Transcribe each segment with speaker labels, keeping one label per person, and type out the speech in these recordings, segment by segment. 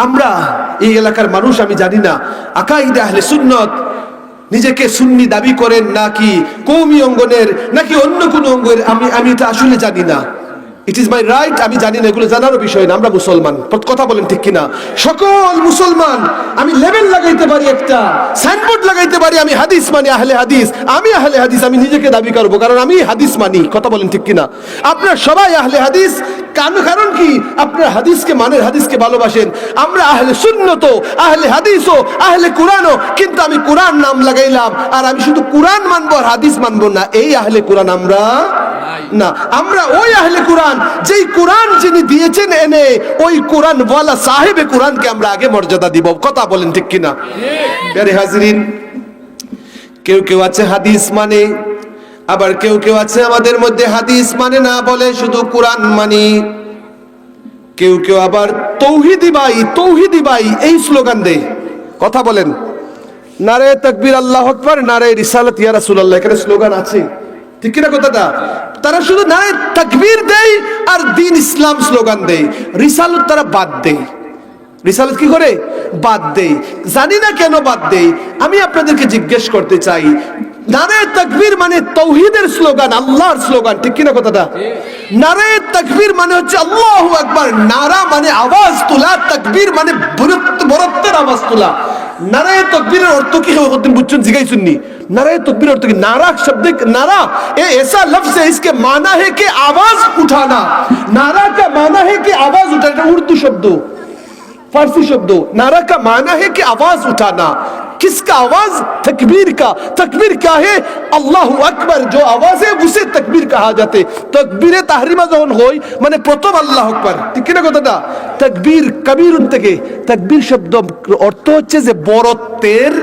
Speaker 1: আমরা এই এলাকার মানুষ, আমি জানি না আকাইদে আহলে সুন্নত নিজেকে সুন্নি দাবি করেন নাকি কওমি অঙ্গনের নাকি অন্য কোনো অঙ্গের, আমি এটা আসলে জানি না। ইট ইজ মাই রাইট, আমি জানি না, এগুলো জানারও বিষয় না। আমরা মুসলমান, কথা বলেন ঠিক কিনা? সকল মুসলমান। আমি লেবেল লাগাইতে পারি, একটা সাইনবোর্ড লাগাইতে পারি, আমি হাদিস মানি, আহলে হাদিস। আমি আহলে হাদিস, আমি নিজেকে দাবি করবো, কারণ আমি হাদিস মানি। কথা বলেন ঠিক কিনা? আপনার সবাই আহলে হাদিস, কারণ কি? আপনার হাদিসকে মানের, হাদিসকে ভালোবাসেন। আমরা আহলে সুন্নত, আহলে হাদিসও, আহলে কোরআনও, কিন্তু আমি কোরআন নাম লাগাইলাম আর আমি শুধু কোরআন মানবো আর হাদিস মানবো না, এই আহলে কোরআন আমরা না। আমরা ওই আহলে কোরআন, যেই কোরআন যিনি দিয়েছেন এনে, ওই কোরআন ওয়ালা সাহেবে কোরআনকে আমরা আগে মর্যাদা দিব। কথা বলেন ঠিক কিনা? প্যারে হাজরিন, কেউ কেউ আছে হাদিস মানে, আবার কেউ কেউ আছে আমাদের মধ্যে হাদিস মানে না, বলে শুধু কোরআন মানি। কেউ কেউ আবার তৌহিদি ভাই এই স্লোগান দেয়। কথা বলেন, নারে তাকবীর আল্লাহু আকবার, নারে রিসালাত ইয়া রাসূলুল্লাহ, এখানে স্লোগান আছে, ঠিক কিনা কথাটা? তারা শুধু নারে তাকবীর দেয় আর দ্বীন ইসলাম স্লোগান দেয়, রিসালাত তারা বাদ দেয়। রিসালাত কি করে বাদ দেয়? জানি না কেন বাদ দেয়। আমি আপনাদেরকে জিজ্ঞেস করতে চাই, নারে তাকবীর মানে তাওহীদের স্লোগান, আল্লাহর স্লোগান, ঠিক কিনা কথাটা? নারে তাকবীর মানে হচ্ছে আল্লাহু আকবার, নারা মানে আওয়াজ তোলা, তাকবীর মানে বরত্বের আওয়াজ তোলা। নারে তাকবীরের অর্থ কি হবে বুঝছেন? জিগাইছুননি नारे तकबीर और तकबीर, नारा शब्द, नारा ये ऐसा लफ्ज है, इसके माना है कि आवाज उठाना। नारा का माना है कि आवाज उठाना, उर्दू शब्द, फारसी शब्द। नारा का माना है कि आवाज उठाना। किसका आवाज? तकबीर का। तकबीर क्या है? अल्लाहु अकबर जो आवाज है उसे तकबीर कहा जाते। तकबीर ताहरीमा যখন হয় মানে প্রথম আল্লাহু আকবার, ঠিক কি না কথাটা? তাকবীর কবিরুন থেকে, তাকবীর শব্দ অর্থ হচ্ছে যে বড়ত্বের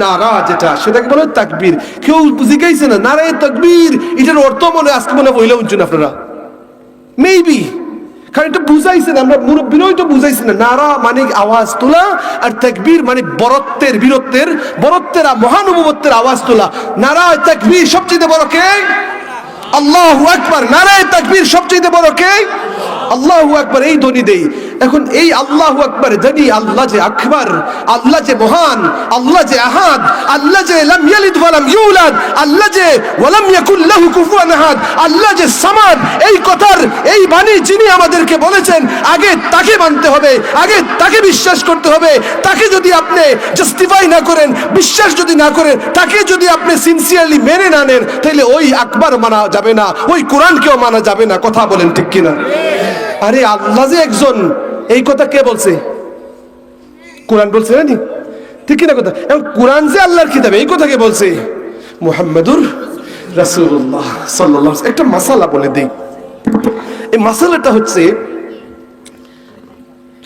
Speaker 1: নারা, যেটা সেটাকে বলে তাকবীর। কেউ জিজ্ঞাসা না নারে তাকবীর এটার অর্থ মনে আজকে মনে বইলে উঠছেন আপনারা, মেবি কারণ এটা বুঝাইছেন, আমরা মুরব্বীরাও তো বুঝাইছেন না। নারা মানে আওয়াজ তোলা আর তাকবীর মানে বরত্বের, বীরত্বের, বরত্বের, মহানুভবত্বের আওয়াজ তোলা। নারা তাকবীর সবচেয়ে বড় কে? আল্লাহু আকবার। নারা তাকবীর সবচেয়ে বড় কে? আল্লাহু আকবার। এই ধ্বনি দেই। এখন এই আল্লাহু আকবার যদি আল্লাহ যে আকবার, আল্লাহ যে মহান, আল্লাহ যে আহাদ, আল্লাহ যে লাম ইয়ালিদ ওয়া লাম ইউলাদ, আল্লাহ যে ওয়া লাম ইয়াকুল লাহু কুফুয়ান আহাদ, আল্লাহ যে সামাদ, এই কথার এই বাণী যিনি আমাদেরকে বলেছেন, আগে তাকে মানতে হবে, আগে তাকে বিশ্বাস করতে হবে। তাকে যদি আপনি জাস্টিফাই না করেন, বিশ্বাস যদি না করেন, তাকে যদি আপনি সিনসিয়ারলি মেনে না নেন, তাহলে ওই আকবার মানা যাবে না, ওই কোরআনকেও মানা যাবে না। কথা বলেন ঠিক কিনা? আরে আল্লাহ যে একজন, এই কথা কে বলছে? কোরআন বলছে না, ঠিক কিনা কথা? এবং কোরআন যে আল্লাহর কিতাব, এই কথা কে বলছে? মুহাম্মাদুর রাসূলুল্লাহ সাল্লাল্লাহু আলাইহি ওয়াসাল্লাম। একটা মাসালা বলে দেই। এই মাসালাটা হচ্ছে,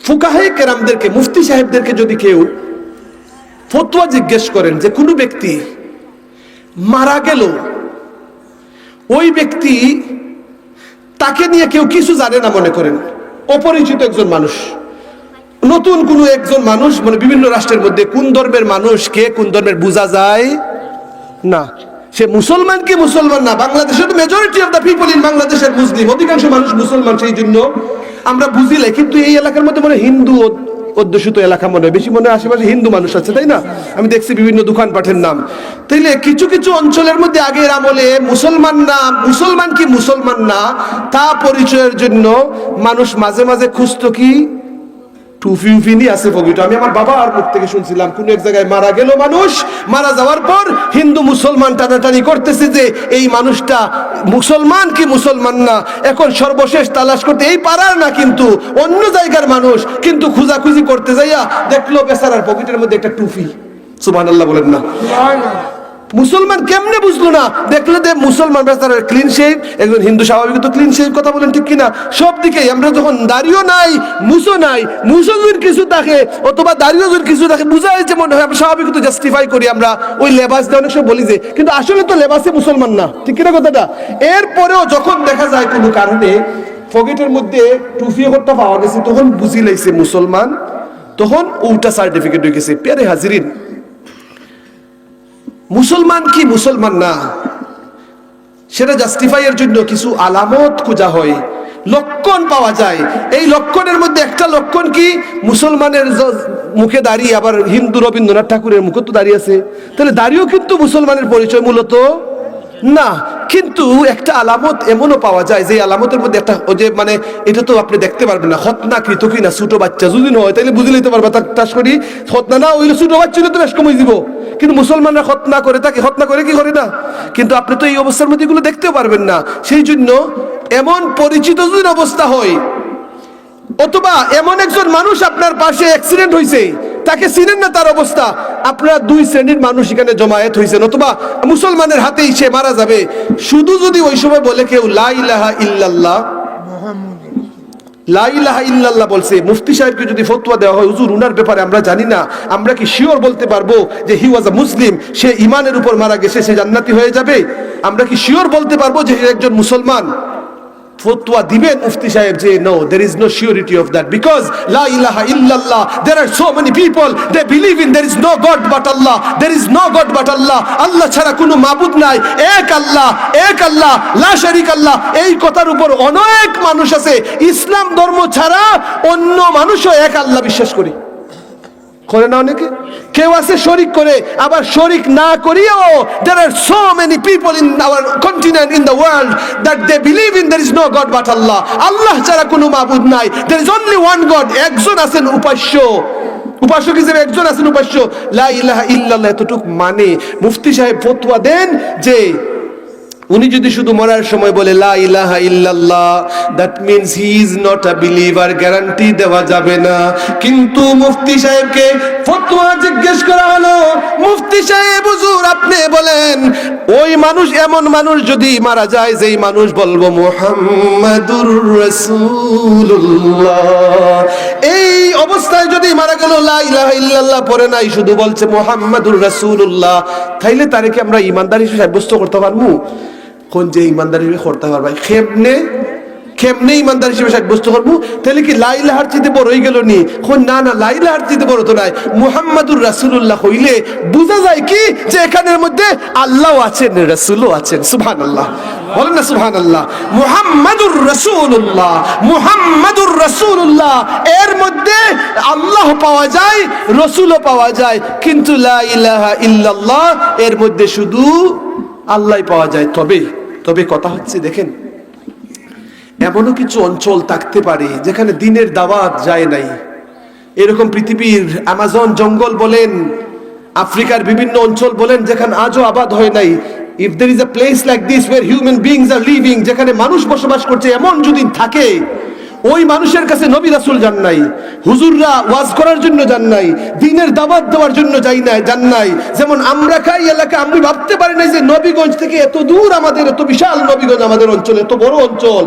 Speaker 1: ফুকাহে কেরামদেরকে, মুফতি সাহেবদেরকে যদি কেউ ফতোয়া জিজ্ঞেস করেন যে কোনো ব্যক্তি মারা গেল, ওই ব্যক্তি তাকে নিয়ে কেউ কিছু জানে না, মনে করেন অপরিচিত একজন মানুষ, নতুন কোন একজন মানুষ, মানে বিভিন্ন রাষ্ট্রের মধ্যে কোন ধর্মের মানুষ, কে কোন ধর্মের বোঝা যায় না, সে মুসলমান কি মুসলমান না। বাংলাদেশের majority of the people in বাংলাদেশের মুসলিম, অধিকাংশ মানুষ মুসলমান, সেই জন্য আমরা বুঝিলে। কিন্তু এই এলাকার মধ্যে মনে হিন্দু অধ্যুষিত এলাকা, মনে বেশি মনে আশেপাশে হিন্দু মানুষ আছে, তাই না? আমি দেখছি বিভিন্ন দোকানপাটের নাম। তাইলে কিছু কিছু অঞ্চলের মধ্যে আগের আমলে মুসলমান না, মুসলমান কি মুসলমান না তা পরিচয়ের জন্য মানুষ মাঝে মাঝে খুঁজতো কি টুফি উফি নিয়ে আছে পবিত্র। আমি আমার বাবার মুখ থেকে শুনছিলাম, কোন এক জায়গায় মারা গেল মানুষ, মারা যাওয়ার পর হিন্দু মুসলমান টানাটানি করতেছে যে এই মানুষটা মুসলমান কি মুসলমান না। এখন সর্বশেষ তালাশ করতে, এই পাড়ার না কিন্তু অন্য জায়গার মানুষ, কিন্তু খুঁজাখুঁজি করতে যাইয়া দেখলো বেচারার পকেটের মধ্যে একটা টুপি। সুবহানাল্লাহ বলেন না? মুসলমান কেমনে বুঝলো না? দেখলে যে মুসলমান বেচারা ক্লিন শেভ, একজন হিন্দু স্বাভাবিক তো ক্লিন শেভ। কথা বলেন ঠিক কিনা? সব দিকেই আমরা যখন দাড়িও নাই, মুসো নাই, মুসো যদি কিছু থাকে অথবা দাড়িও যদি কিছু থাকে, বুঝা যাচ্ছে মনে হয় আমরা স্বাভাবিক তো জাস্টিফাই করি, আমরা ওই লেবাস দিয়ে অনেক সময় বলি যে, কিন্তু আসলে তো লেবাসে মুসলমান না, ঠিক কিনা কথাটা? এরপরেও যখন দেখা যায় কোনো কারণে পকেটের মধ্যে টুপি একটা পাওয়া গেছে, তখন বুঝি লাগছে মুসলমান, তখন ওটা সার্টিফিকেট হয়ে গেছে। প্যারে হাজিরিন, মুসলমান কি মুসলমান না সেটা জাস্টিফাইয়ের জন্য কিছু আলামত খোঁজা হয়। লক্ষণ পাওয়া যায়। এই লক্ষণের মধ্যে একটা লক্ষণ কি, মুসলমানের মুখে দাঁড়িয়ে, আবার হিন্দু রবীন্দ্রনাথ ঠাকুরের মুখে তো দাঁড়িয়ে আছে, তাহলে দাঁড়িয়েও কিন্তু মুসলমানের পরিচয় মূলত না। কিন্তু একটা আলামত এমনও পাওয়া যায় যে আলামতের মধ্যে একটা, ওই যে মানে এটা তো আপনি দেখতে পারবেন না, খতনা কৃত কিনা ছোট বাচ্চা যদি না হয় তাহলে বুঝে নিতে পারবা তার করি খতনা না হইলে ছোট বাচ্চা তো বেশ কমই দিব। কিন্তু মুসলমানরা খতনা করে থাকে, খতনা করে কি করে না, কিন্তু আপনি তো এই অবস্থার মধ্যে এগুলো দেখতেও পারবেন না। সেই জন্য এমন পরিচিত যদি অবস্থা হয়, অথবা এমন একজন মানুষ আপনার পাশে অ্যাক্সিডেন্ট হয়েছে, তাকে চিনেন না, তার অবস্থা, আপনারা দুই শ্রেণীর মানুষ এখানে জমায়েত হয়েছেন, অথবা মুসলমানের হাতেই সে মারা যাবে, শুধু যদি ওই সময় বলে কেউ লা ইলাহা ইল্লাল্লাহ, লা ইলাহা ইল্লাল্লাহ বলছে, মুফতি সাহেবকে যদি ফতোয়া দেওয়া হয়, হুজুর উনার ব্যাপারে আমরা জানি না, আমরা কি শিওর বলতে পারবো যে হি ওয়াজ আ মুসলিম, সে ইমানের উপর মারা গেছে, সে জান্নাতি হয়ে যাবে? আমরা কি শিওর বলতে পারবো যে সে একজন মুসলমান? ফতোয়া দিবেন মুফতি সাহেব যে no, there is no surety of that, because la ilaha illallah, there are so many people they believe in there is no god but Allah, there is no god but Allah, আল্লাহ ছাড়া কোনো মাবুদ নাই, এক আল্লাহ, এক আল্লাহ, লা শারীকা আল্লাহ। এই কথার উপর অনেক মানুষ আছে, ইসলাম ধর্ম ছাড়া অন্য মানুষও এক আল্লাহ বিশ্বাস করে করে না অনেকে, কেউ আছে শরিক করে, আবার শরিক না করিও there are so many people in our continent, in the world, that they believe in there is no god but Allah, আল্লাহ ছাড়া কোনো মাবুদ নাই, there is only one god, একজন আছেন উপাস্য, উপাসক হিসেবে একজন আছেন উপাস্য, লা ইলাহা ইল্লাল্লাহ। এতটুক মানে মুফতি সাহেব ফতোয়া দেন যে উনি যদি শুধু মরার সময় বলে লা ইলাহা ইল্লাল্লাহ, that means he is not a believer, guarantee দেওয়া যাবে না। কিন্তু মুফতি সাহেবকে ফতোয়া জিজ্ঞেস করা হলো, মুফতি সাহেব হুজুর আপনি বলেন, ওই মানুষ, এমন মানুষ যদি মারা যায় যেই মানুষ বলবো মুহাম্মাদুর রাসূলুল্লাহ, এই অবস্থায় যদি মারা গেল, লা ইলাহা ইল্লাল্লাহ পড়ে নাই, শুধু বলছে মুহাম্মাদুর রাসূলুল্লাহ, তাইলে তারে কি আমরা ঈমানদার হিসেবে সাব্যস্ত করতে পারবো? কোন যে ইমানদার হিসেবে করতে পারবে, কেমনে ইমানদার হিসেবে সাব্যস্ত করবো? তাহলে কি লা ইলাহার চেয়ে বড় হয়ে গেল নি? না না, লা ইলাহার চেয়ে বড় তো নাই, মুহাম্মাদুর রাসূলুল্লাহ হইলে বোঝা যায় কি যে এখানের মধ্যে আল্লাহ আছেন, রাসূলও আছেন। সুবহানাল্লাহ, বলেন না সুবহানাল্লাহ। মুহাম্মাদুর রাসূলুল্লাহ, মুহাম্মাদুর রাসূলুল্লাহ, এর মধ্যে আল্লাহ পাওয়া যায়, রাসূলও পাওয়া যায়, কিন্তু লা ইলাহা ইল্লাল্লাহ এর মধ্যে শুধু আল্লাহ পাওয়া যায়। তবে কথা হচ্ছে, দেখেন এমনও কিছু অঞ্চল থাকতে পারে যেখানে দিনের দাওয়াত যায় নাই। এরকম পৃথিবীর অ্যামাজন জঙ্গল বলেন, আফ্রিকার বিভিন্ন অঞ্চল বলেন, যেখানে আজও আবাদ হয় নাই। If there is a place like this where human beings are living, যেখানে মানুষ বসবাস করছে, এমন যদি থাকে, ওই মানুষের কাছে নবী রাসূল যান নাই, হুজুররা ওয়াজ করার জন্য যান নাই, দ্বীনের দাওয়াত দেওয়ার জন্য যান নাই। যেমন আমরা খাই এলাকা, আমি ভাবতে পারি না যে নবীগঞ্জ থেকে এত দূর, আমাদের এত বিশাল নবীগঞ্জ, আমাদের অঞ্চল এত বড় অঞ্চল,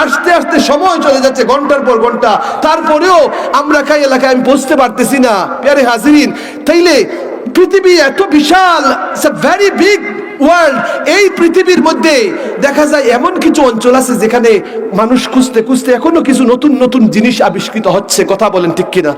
Speaker 1: আস্তে আস্তে সময় চলে যাচ্ছে, ঘন্টার পর ঘন্টা, তারপরেও আমরা খাই এলাকায় আমি পৌঁছতে পারতেছি না। প্যারে হাজিরিন, তাইলে পৃথিবী এত বিশাল, it's a very big world. এই পৃথিবীর মধ্যে দেখা যায় এমন কিছু অঞ্চল আছে যেখানে মানুষ খুঁজতে খুঁজতে এখনো কিছু নতুন নতুন জিনিস আবিষ্কৃত হচ্ছে। কথা বলেন ঠিক কিনা?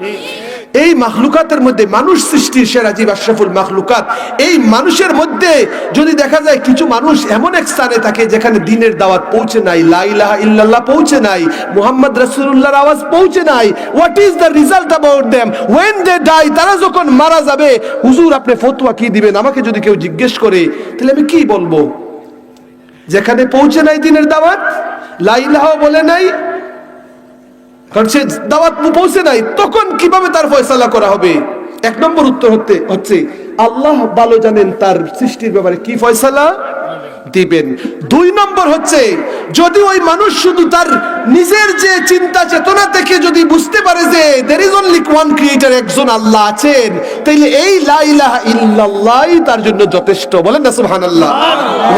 Speaker 1: এই মাখলুকাতের মধ্যে, মানুষ সৃষ্টির সেরা জীব, আশরাফুল মাখলুকাত, এই মানুষের মধ্যে যদি দেখা যায় কিছু মানুষ এমন এক স্থানে থাকে যেখানে দ্বীনের দাওয়াত পৌঁছে নাই, লা ইলাহা ইল্লাল্লাহ পৌঁছে নাই, মুহাম্মদ রাসূলুল্লাহর আওয়াজ পৌঁছে নাই, what is the result about them when they die? তারা যখন মারা যাবে, হুজুর আপনি ফতোয়া কি দিবেন? আমাকে যদি কেউ জিজ্ঞেস করে, তাহলে আমি কি বলবো? যেখানে পৌঁছে নাই দ্বীনের দাওয়াত, লা ইলাহা বলে নাই, কারণ সে দাওয়াত পৌঁছে নাই, তখন কিভাবে তার ফয়সালা করা হবে? এক নম্বর উত্তর হচ্ছে আল্লাহ ভালো জানেন তার সৃষ্টির ব্যাপারে কি ফয়সালা দিবেন। দুই নম্বর হচ্ছে, যদি ওই মানুষ শুধু তার নিজের যে চিন্তা চেতনা থেকে যদি বুঝতে পারে যে there is only one creator, একজন আল্লাহ আছেন, তাইলে এই লা ইলাহা ইল্লাল্লাহ তার জন্য যথেষ্ট। বলেন না সুবহানাল্লাহ।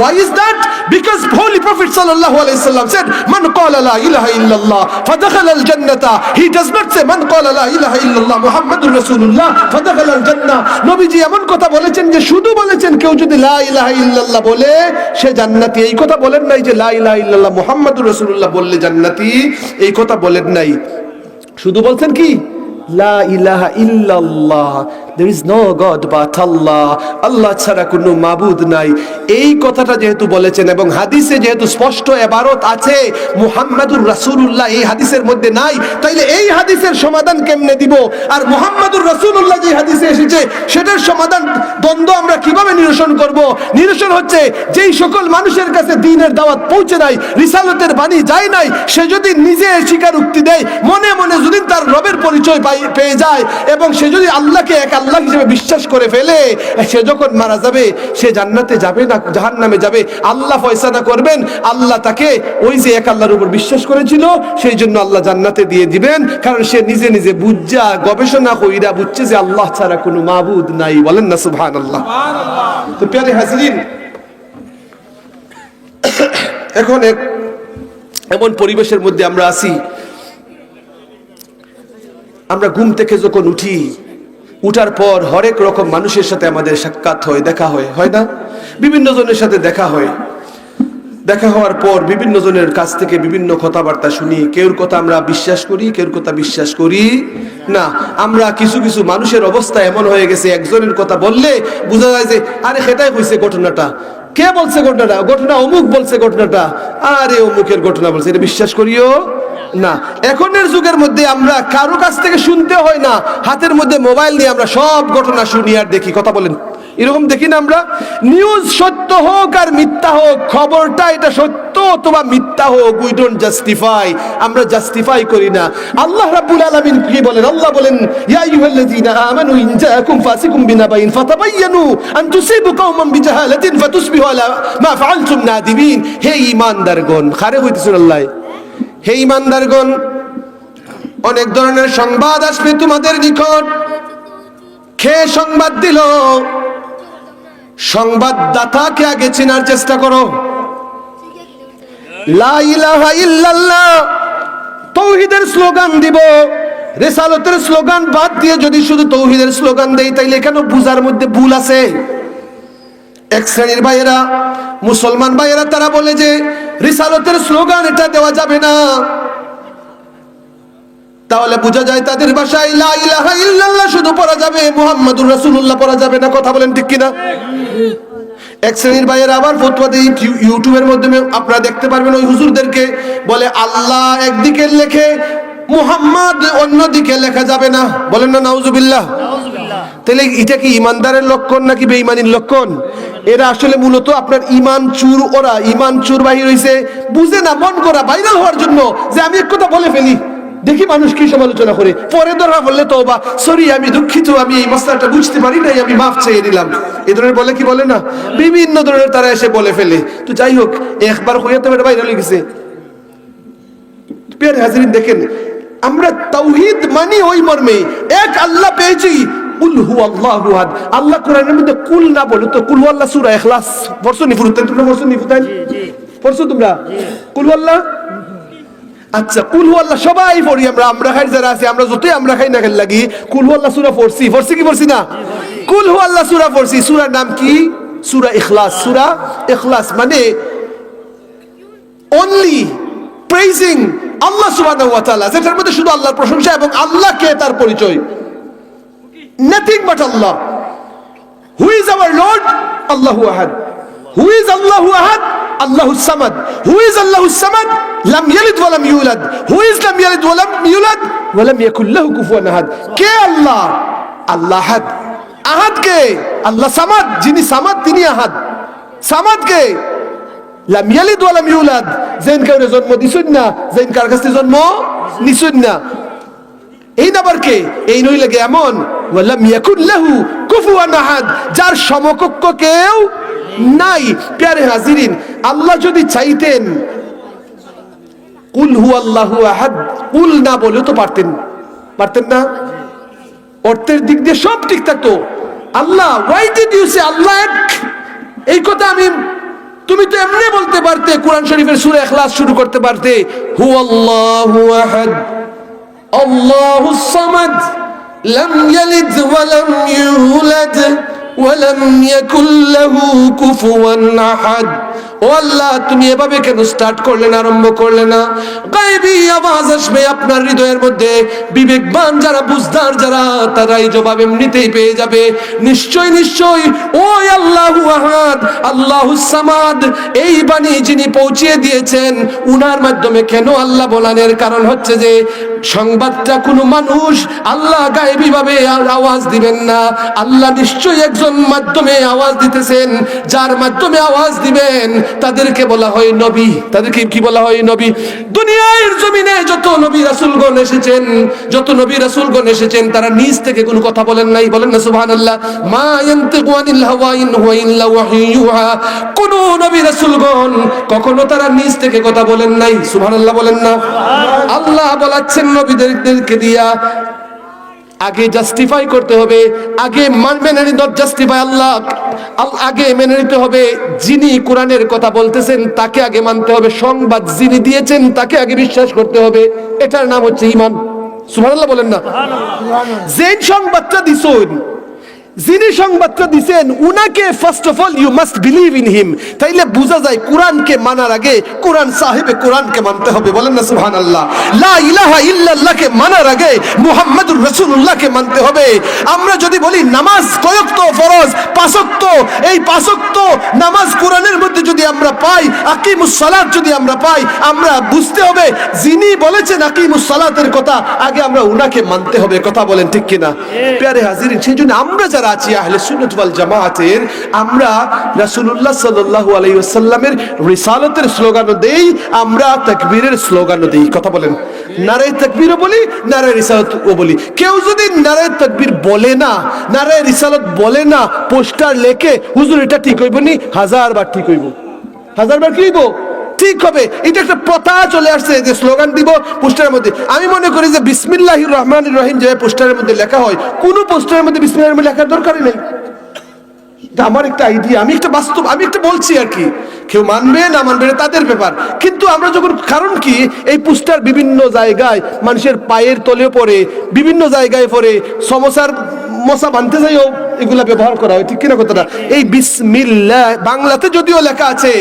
Speaker 1: Why is that? Because Holy Prophet sallallahu alaihi wasallam said, man qala la ilaha illallah fadakhala al-jannata. He does not say man qala la ilaha illallah Muhammadur Rasulullah fadakhala al-jannah. নবীজি এমন কথা বলেছেন যে শুধু বলেছেন কেউ যদি লা ইলাহা ইল্লাল্লাহ বলে সে জান্নাতি। এই কথা বলেন নাই যে লা ইলাহা ইল্লাল্লাহ মুহাম্মাদুর রাসূলুল্লাহ বললে জান্নাতি, এই কথা বলেন নাই। শুধু বলছেন কি লা ইলাহা ইল্লাল্লাহ। there is no God but Allah, আল্লাহ ছাড়া কোনো মাবুদ নাই। এই কথাটা যেহেতু বলেছেন এবং হাদিসে যেহেতু স্পষ্ট ইবারত আছে মুহাম্মাদুর রাসূলুল্লাহ এই হাদিসের মধ্যে নাই, তাইলে এই হাদিসের সমাধান কেমনে দিব? আর মুহাম্মাদুর রাসূলুল্লাহ যে হাদিসে এসেছে সেটার সমাধান দ্বন্দ্ব আমরা কিভাবে নিরসন করব? নিরসন হচ্ছে যেই সকল মানুষের কাছে দ্বীনের দাওয়াত পৌঁছে নাই, রিসালাতের বাণী যায় নাই, সে যদি নিজে স্বীকারোক্তি দেয়, মনে মনে যদি তার রবের পরিচয় পেয়ে যায় এবং সে যদি আল্লাহকে এক আল্লাহ হিসেবে বিশ্বাস করে ফেলে, সে যখন মারা যাবে সে জান্নাতে যাবে না জাহান্নামে যাবে, আল্লাহ ফয়সালা করবেন। আল্লাহ তাকে ওই যে এক আল্লাহর উপর বিশ্বাস করেছিল সেই জন্য আল্লাহ জান্নাতে দিয়ে দিবেন, কারণ সে নিজে নিজে বুঝা গবেষণা কইরা বুঝছে যে আল্লাহ ছাড়া কোনো মাবুদ নাই। বলেন না সুবহানাল্লাহ। তো প্রিয় হাজিরিন, এখন এমন পরিবেশের মধ্যে আমরা আছি, আমরা ঘুম থেকে যখন উঠি, উঠার পর হরেক রকম মানুষের সাথে আমাদের সাক্ষাৎ হয়, দেখা হয় না? বিভিন্ন জনের সাথে দেখা হয়। দেখা হওয়ার পর বিভিন্ন জনের কাছ থেকে বিভিন্ন কথাবার্তা শুনি। কেউর কথা আমরা বিশ্বাস করি, কেউর কথা বিশ্বাস করি না। আমরা কিছু কিছু মানুষের অবস্থা এমন হয়ে গেছে, একজনের কথা বললে বোঝা যায় যে আরে সেটাই হয়েছে ঘটনাটা। কে বলছে ঘটনাটা? ঘটনা অমুক বলছে ঘটনাটা, আরে অমুকের ঘটনা বলছে, এটা বিশ্বাস করিও না। এখনের যুগের মধ্যে আমরা কারো কাছ থেকে শুনতে হয় না, হাতের মধ্যে মোবাইল নিয়ে আমরা সব ঘটনা শুনি আর দেখি। কথা বলেন, এরকম দেখি না আমরা? নিউজ সত্য হোক আর মিথ্যা হোক, খবরটা এটা সত্য অথবা মিথ্যা হোক, উই ডোন্ট জাস্টিফাই, আমরা জাস্টিফাই করি না। আল্লাহ রাব্বুল আলামিন কি বলেন? আল্লাহ বলেন, ইয়া আইয়ুহাল্লাযীনা আমানু ইন জাআকুম ফাসিকুম বিনাবাইন ফাতাবায়ানু আন তুসিবু কওমান বিজাহালাতিন ফাতুসবিহু আলা মা ফাআলতুম নাদিমিন। হে ঈমানদারগণ, খারে হইতেছেন আল্লাহ, হে ঈমানদারগণ, অনেক ধরনের সংবাদ আসবে তোমাদের নিকট। কে সংবাদ দিল? সংবাদদাতাকে আগে চেনার চেষ্টা করো। লা ইলাহা ইল্লাল্লাহ তাওহীদের স্লোগান দিব, রিসালাতের স্লোগান বাদ দিয়ে যদি শুধু তাওহীদের স্লোগান দেই, তাইলে কেন বুঝার মধ্যে ভুল আছে। এক শ্রেণীর ভাইয়েরা, মুসলমান ভাইয়েরা, তারা বলে যে রিসালাতের স্লোগান এটা দেওয়া যাবে না, তাহলে বোঝা যায় তাদের ভাষায় লা ইলাহা ইল্লাল্লাহ শুধু পড়া যাবে, মুহাম্মাদুর রাসূলুল্লাহ পড়া যাবে না। কথা বলেন ঠিক কিনা? এক শ্রেণীর ভাইয়েরা আবার ফতোয়া দেয়, ইউটিউবের মাধ্যমে আপনারা দেখতে পারবেন ওই হুজুরদেরকে, বলে আল্লাহ একদিকে লেখে মুহাম্মদ অন্যদিকে লেখা যাবে না। বলেন না নাউজুবিল্লাহ। তাহলে এটা কি ইমানদারের লক্ষণ নাকি বেঈমানির লক্ষণ? এরা আসলে মূলত আপনার ইমান চুর, ওরা ইমান চুর বাহির হইছে, বুঝে না, মন করা ভাইরাল হওয়ার জন্য যে আমি এক কথা বলে ফেলি, দেখি মানুষ কি সমালোচনা করে, পরে ধরা বললে তওবা, সরি আমি দুঃখিত, আমি এই মাসলাটা বুঝতে পারি নাই, আমি মাফ চেয়ে নিলাম, এই ধরনের বলে কি বলে না, বিভিন্ন ধরনের তারা এসে বলে ফেলে। তো যাই হোক, একবার হইয়া তো এটা ভাইরাল হয়ে গেছে। প্রিয় হাজিরিন, দেখেন আমরা তাওহীদ মানি ওই মর্মে, এক আল্লাহ পেয়েছি, কুল হুয়াল্লাহু আহাদ। আল্লাহ কোরআনের মধ্যে কুল না বলে তো কুল হুয়াল্লাহ সূরা ইখলাস পড়ছো নি? ফুরুতেন তোমরা পড়ছো নি? ফুতান পড়ছো তোমরা কুল হুয়াল্লাহ? আচ্ছা, কুল হুয়াল্লাহ সবাই পড়ি আমরা, আমরা খাই যারা আছে, আমরা যতই আমরা খাই না খেল লাগি, কুল হুয়াল্লাহ সূরা পড়ছি কি পড়ছি না? কুল হুয়াল্লাহ সূরা পড়ছি। সূরার নাম কি? সূরা ইখলাস। সূরা ইখলাস মানে অনলি প্রেইজিং আল্লাহ সুবহানাহু ওয়া তাআলা, যেটার মধ্যে শুধু আল্লাহর প্রশংসা এবং আল্লাহকে তার পরিচয়। Nothing but Allah. Who is our Lord? Allahu Ahad. Who is Allahu Ahad? Allahu Samad. Who is Allahu Samad? Lam yalid wa lam yulad. Who is lam yalid wa lam yulad wa lam yakul lahu kufuwan ahad? Ke Allah? Allah Ahad. Ahad ke? Allah Samad. Jini Samad tini Ahad. Samad ke? Lam yalid wa lam yulad. Zain kaune জন্ম দিছুন না, zain কার কাছে জন্ম নিছুন না। এই নাম্বারকে এই নই লাগে এমন ওয়ালাম ইয়াকুন লাহু কুফুয়ান আহাদ, যার সমকক্ষ কেউ নাই। প্রিয় হাজিরিন, আল্লাহ যদি চাইতেন কুল হুয়াল্লাহু আহাদ কুল না বলে তো পারতেন না? অর্থের দিক দিয়ে সব ঠিক থাকতো। আল্লাহ, why did you say আল্লাহ এক? এই কথা তুমি তো এমনি বলতে পারতে, কোরআন শরীফের সূরা ইখলাস শুরু করতে পারতে, হুয়াল্লাহু আহাদ আল্লাহুস সামাদ লাম ইয়ালিদ ওয়া লাম ইউলাদ ওয়া লাম ইয়াকুল লাহু কুফুয়ান আহাদ ও আল্লাহ তুমি এভাবে কেন স্টার্ট করলে না, আরম্ভ করলে না? গায়বী আওয়াজ আসবে আপনার হৃদয়ের মধ্যে, বিবেকবান যারা, বুঝদার যারা, তারা এই জবাব এমনিতেই পেয়ে যাবে। নিশ্চয় নিশ্চয় ওই আল্লাহু আহাদ, আল্লাহুস সামাদ, এই বাণী যিনি পৌঁছিয়ে দিয়েছেন, উনার মাধ্যমে কেন আল্লাহ বলানের কারণ হচ্ছে যে সংবাদটা কোনো মানুষ আল্লাহ গায়বী ভাবে আওয়াজ দিবেন না। আল্লাহ নিশ্চয়ই একজন মাধ্যমে আওয়াজ দিতেছেন, যার মাধ্যমে আওয়াজ দিবেন তাদেরকে বলা হয় নবী। তাদেরকে কি বলা হয়? নবী। দুনিয়ার জমিনে যত নবী রাসূলগণ এসেছেন, যত নবী রাসূলগণ এসেছেন, তারা নিজ থেকে কোনো কথা বলেন নাই। বলেন না সুবহানাল্লাহ। মা ইয়ানতিকু আনিল হাওয়া ইন হুয়া ইল্লা ওয়াহয়ুন ইউহা। কোন নবী রাসূলগণ কখনো তারা নিজ থেকে কথা বলেন নাই। সুবহানাল্লাহ বলেন না। আল্লাহ বলাচ্ছেন নবীদেরকে দিয়া, আগে জাস্টিফাই করতে হবে, আগে মেনে নিতে, জাস্টিফাই আল্লাহ আগে মেনে নিতে হবে। যিনি কোরআনের কথা বলতেছেন তাকে আগে মানতে হবে, সংবাদ যিনি দিয়েছেন তাকে আগে বিশ্বাস করতে হবে। এটার নাম হচ্ছে ঈমান। সুবহানাল্লাহ বলেন না। যেই সংবাদটা দিছেন, যিনি সংবাদটা দিছেন, উনাকে first of all you must believe in him. তাইলে বোঝা যায় কোরআনকে মানার আগে কোরআন সাহেবে কোরআনকে মানতে হবে। বলেন না সুবহানাল্লাহ। লা ইলাহা ইল্লাল্লাহকে মানার আগে মুহাম্মাদুর রাসূলুল্লাহকে মানতে হবে। আমরা যদি বলি নামাজ কয়ক্ত ফরজ, পাঁচক্ত, এই পাঁচক্ত নামাজ কোরআনের মধ্যে যদি আমরা পাই, আকিমুস সালাত যদি আমরা পাই, আমরা বুঝতে হবে যিনি বলেছেন আকিমুস সালাতের কথা, আগে আমরা উনাকে মানতে হবে। কথা বলেন ঠিক কিনা? প্যারে হাজিরিন, সেই জন্য আমরা যারা আছি আহলে সুন্নাত ওয়াল জামাতের, আমরা রাসূলুল্লাহ সাল্লাল্লাহু আলাইহি ওয়াসাল্লামের রিসালাতের স্লোগানও দেই, আমরা তাকবীরের স্লোগানও দেই। কথা বলেন। নারে তাকবীরও বলি, নারে রিসালাতও বলি। কেউ যদি নারে তাকবীর বলে না, নারে রিসালাত বলে না, পোস্টার লেখে হুজুর এটা ঠিক হইব নি, 1000 বার ঠিক হইব, 1000 বার কি হইব? ঠিক হবে। এটা একটা প্রথা চলে আসছে যে স্লোগান দিব পোস্টারের মধ্যে। আমি মনে করি যে বিসমিল্লাহির রহমানির রহিম যে পোস্টারের মধ্যে লেখা হয়, কোন পোস্টারের মধ্যে বিসমিল্লাহির রহমানির লেখার দরকারই নেই। এটা আমার একটা আইডিয়া, আমি একটা বাস্তব, আমি একটা বলছি আর কি। কেউ মানবে না মানবে না তাদের ব্যাপার। কিন্তু আমরা যখন, কারণ কি এই পোস্টার বিভিন্ন জায়গায় মানুষের পায়ের তলেও পড়ে, বিভিন্ন জায়গায় পড়ে, সমস্যার মশা বানতে যাইও এগুলা ব্যবহার করা হয়। ঠিক কিনা কথাটা? এই বিসমিল্লাহ বাংলাতে যদিও লেখা আছে,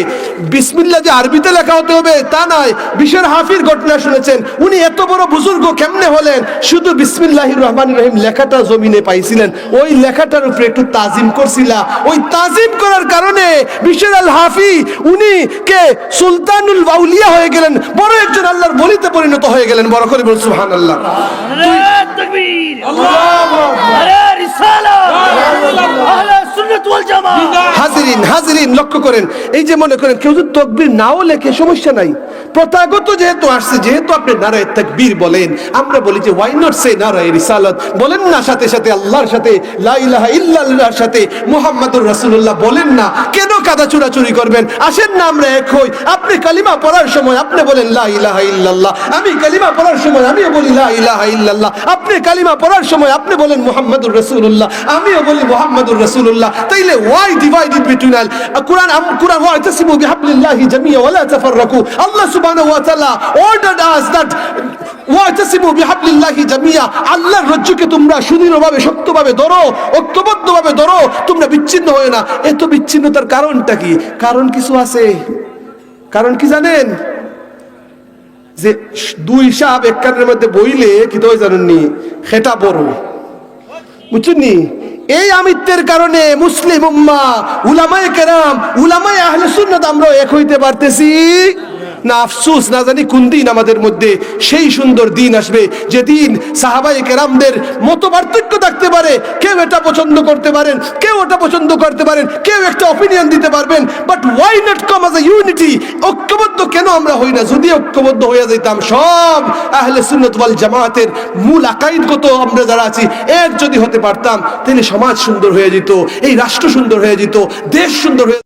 Speaker 1: বিসমিল্লাহ যে আরবিতে লেখা হতে হবে তা নয়। বিশের হাফির ঘটনা শুনেছেন, উনি এত বড় বুজুর্গ কেমনে হলেন? শুধু বিসমিল্লাহির রহমানির রহিম লেখাটা জমিনে পাইছিলেন, ওই লেখাটার উপরে একটু তাজিম করছিলা, ওই তাজিম করার কারণে বিশের আল হাফি উনি কে সুলতানুল আউলিয়া হয়ে গেলেন, বড় একজন আল্লাহর ওলিতে পরিণত হয়ে গেলেন। বড় করে বলুন সুবহানাল্লাহ।
Speaker 2: তাকবীর, আল্লাহু আকবার, রিসালাত, আহলে সুন্নাত ওয়াল জামাত।
Speaker 1: হাজিরিন হাজিরিন, লক্ষ্য করেন, এই যে মনে করেন কেউ যদি তাকবীর নাও লেখে সমস্যা নাই, প্রথাগত যেহেতু আসছে, যেহেতু আপনি নারায়ে তাকবীর বলেন, আমরা বলি যে ওয়াই নট সে নারায়ে রিসালাত বলেন না, সাথে সাথে আল্লাহর সাথে লা ইলাহা ইল্লাল্লাহর সাথে মুহাম্মাদুর রাসূলুল্লাহ বলেন না। কেন কাদা চুরাচুরি করবেন? আসেন না আমরা এক হই। আপনি কালিমা পড়ার সময় আপনি বলেন লা ইলাহা ইল্লাল্লাহ, আমি কালিমা পড়ার সময় আমিও বলি লা ইলাহা ইল্লাল্লাহ, আপনি কালিমা পড়ার সময় আপনি বলেন মুহাম্মাদুর রাসূলুল্লাহ, আমিও বলি মুহাম্মাদুর রাসূলুল্লাহ। তাইলে ওয়াই ডিভাইডেড বিটুইন আল কুরআন ওয়াতাসিমু বিহাবলিল্লাহি জামিয়া ওয়া লা তাফাররাকু। আল্লাহ সুবহানাহু ওয়া তাআলা ordered us that ওয়াতাসিমু বিহাবলিল্লাহি জামিয়া, আল্লাহর রজ্জুকে তোমরা সুদৃঢ়ভাবে, শক্তভাবে ধরো, ঐক্যবদ্ধভাবে ধরো, তোমরা বিচ্ছিন্ন হও না। এত বিচ্ছিন্নতার কারণটা কি? কারণ কিছু আছে। কারণ কি জানেন? যে দুই সাপ এক কানের মধ্যে বইলে কি তো জানেননি, সেটা বড়, বুঝছেননি? এই আমিত্বের কারণে মুসলিম উম্মাহ, উলামায়ে কেরাম, উলামায়ে আহলে সুন্নাত আমরা এক হইতে পারতেছি না। আফসোস, না জানি কোন দিন আমাদের মধ্যে সেই সুন্দর দিন আসবে যেদিন সাহাবায়ে কেরামদের মত পার্থক্য থাকতে পারে, কেউ এটা পছন্দ করতে পারেন, কেউ ওটা পছন্দ করতে পারেন, কেউ একটা অপিনিয়ন দিতে পারবেন, but why not come as a unity? ঐক্যবদ্ধ কেন আমরা হই না? যদি ঐক্যবদ্ধ হয়ে যাইতাম, সব আহলে সুন্নাত ওয়াল জামাতের মূল আকাইদগত আমরা যারা আছি এক যদি হতে পারতাম, তাহলে সমাজ সুন্দর হয়ে যেত, এই রাষ্ট্র সুন্দর হয়ে যেত, দেশ সুন্দর হয়ে